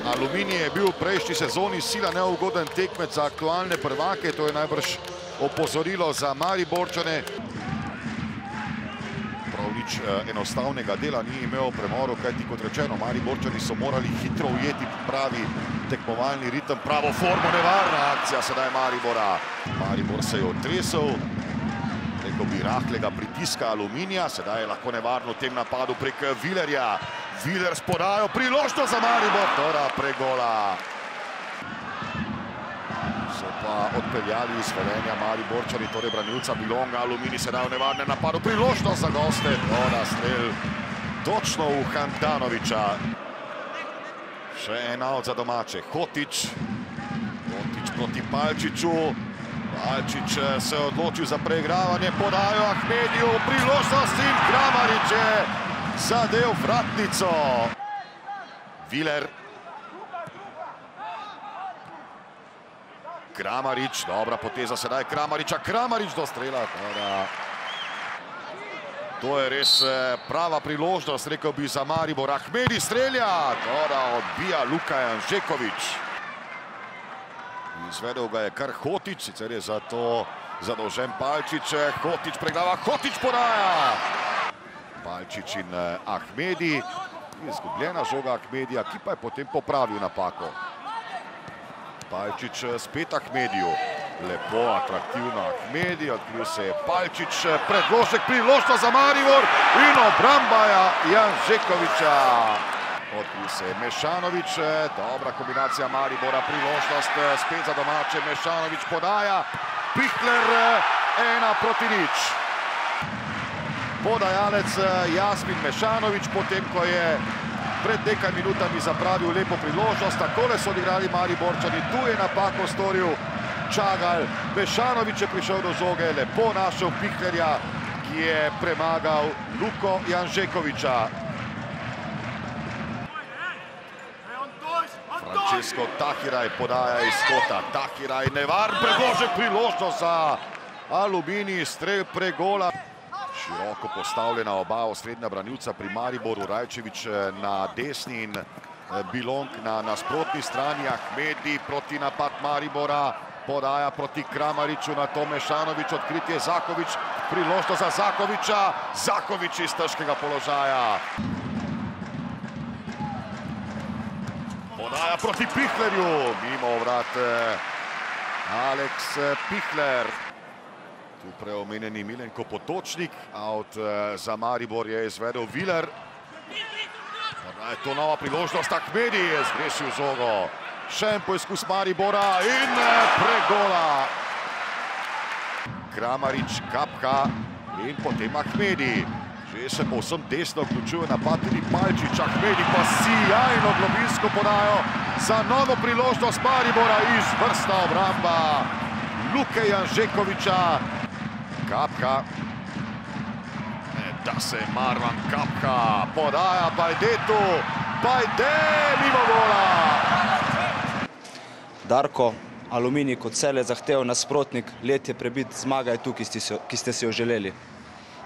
Aluminij je bil v prejšnji sezoni sila neugoden tekmec za aktualne prvake, to je najbrž opozorilo za Mariborčane. Prav nič enostavnega dela ni imel Premoru, kajti kot rečeno, Mariborčani so morali hitro ujeti pravi tekmovalni ritem, pravo formo, nevarna akcija sedaj Maribora. Maribor se je otresel, rekel bi rahlega pritiska Aluminija, sedaj je lahko nevarno v tem napadu prek Vilerja. Viler s podajo, priložnost za Maribor, tora pregola. So pa odpeljali iz Velenja Mariborčani, torej branilca Bilonga. Aluminij sedaj v nevarnem napadu, priložnost za goste, tora strel točno v Handanoviča. Še en out za domače, Hotić. Hotić proti Palčiču. Palčič se je odločil za preigravanje, podajo Ahmediju, priložnost in Kramarič je zadev vratnico. Viler. Kramarič, dobra poteza sedaj Kramariča. Kramarič do strela. To je res prava priložnost, rekel bi, za Maribor. Ahmedi strelja, odbija Luka Janžekovič. Izvedel ga je kar Hotić, sicer je za to zadolžen Palčič. Hotić preglava, Hotić podaja. Palčič in Ahmedi. Izgubljena žoga Ahmedija, ki pa je potem popravil napako. Palčič spet Ahmediju. Lepo, atraktivno Ahmedi, odkril se je Palčič. Predložek, priložnost za Maribor in obramba Janžekoviča. Odkril se je Mešanovič, dobra kombinacija Maribora, priložnost spet za domače. Mešanovič podaja, Pihler 1-0. Podajalec Jasmin Mešanovič, potem ko je pred nekaj minutami zapravil lepo priložnost. Takole so odigrali Mariborčani, tu je napako storil Čagalj. Mešanovič je prišel do žoge, lepo našel Pihlerja, ki je premagal Luko Janžekoviča. Francesco Tahiraj podaja iz kota. Tahiraj, nevaren predložek, priložnost za Aluminij, strel pregola. Široko postavljena oba osrednja branilca pri Mariboru, Rajčevič na desni in Bilong na nasprotni strani. Ahmedi proti napad Maribora, podaja proti Kramariču, na to Mešanovič, odkritje Zakovič, priložnost za Zakoviča. Zakovič iz težkega položaja. Podaja proti Pihlerju, mimo vrat Aleks Pihler. Tu preomenjeni Milenko Potočnik, out za Maribor je izvedel Viler. Je to nova priložnost, Ahmedi je zgrešil žogo. Še en poizkus Maribora in pregola. Kramarič, Kapka in potem Ahmedi. Že se povsem desno vključuje napad tudi Palčič. Ahmedi pa sijajno globinsko podajo za novo priložnost Maribora. Izvrstna obramba Luke Janžekoviča. Kapka. Da se Marwan Kapka podaja Bajdetu. Bajde mimo gola. Darko, Aluminij kot celje zahtev nasprotnik, let je prebit, zmaga je tu, ki ste si jo želeli.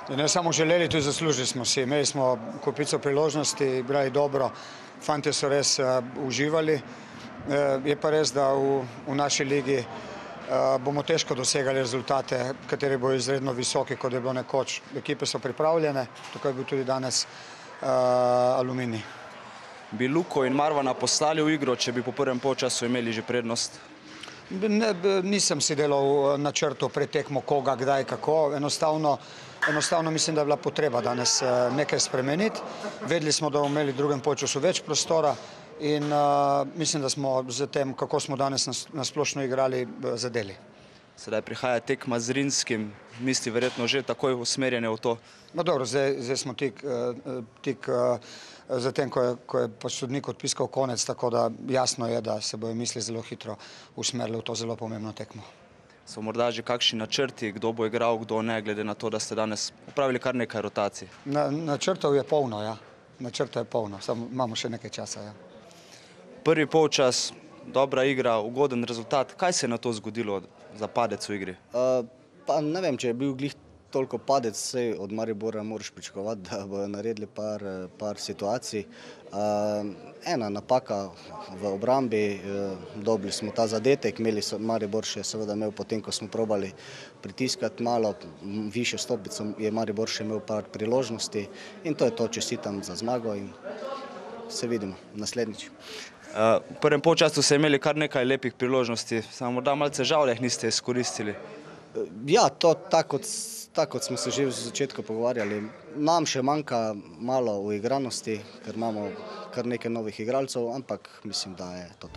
Ne samo želeli, tudi zaslužili smo si. Imeli smo kupico priložnosti, igrali dobro, fantje so res uživali. Je pa res, da v naši ligi bomo težko dosegali rezultate, kateri bojo izredno visoki, kot je bilo nekoč. Ekipe so pripravljene, tako je bil tudi danes Aluminij. Bi Luko in Marwana poslali v igro, če bi po prvem polčasu imeli že prednost? Nisem si delal načrtov pred tekmo koga, kdaj, kako. Enostavno mislim, da je bila potreba danes nekaj spremeniti. Vedeli smo, da bomo imeli v drugem polčasu več prostora in mislim, da smo z tem, kako smo danes nasplošno igrali, zadeli. Sedaj prihaja tekma z Zrinjskim, misli verjetno že takoj usmerjene v to. No dobro, zdaj smo tik za tem, ko je sodnik odpiskal konec, tako da jasno je, da se bojo misli zelo hitro usmerili v to zelo pomembno tekmo. So morda že kakšni načrti, kdo bo igral, kdo ne, glede na to, da ste danes opravili kar nekaj rotacij? Načrtov je polno, ja. Načrtov je polno, samo imamo še nekaj časa, ja. Prvi polčas, dobra igra, ugoden rezultat. Kaj se je na to zgodilo za padec v igri? Pa ne vem, če je bil glih toliko padec, saj od Maribora moraš pričakovati, da bojo naredili par situacij. Ena napaka v obrambi, dobili smo ta zadetek, Maribor še seveda imel potem, ko smo probali pritiskati malo više stopico, je Maribor še imel par priložnosti in to je to, čestitam za zmago in se vidimo naslednjič. V prvem polčasu ste imeli kar nekaj lepih priložnosti, samo morda malce žal, da jih niste izkoristili. Ja, to tako kot smo se že v začetku pogovarjali. Nam še manjka malo uigranosti, ker imamo kar nekaj novih igralcev, ampak mislim, da je to.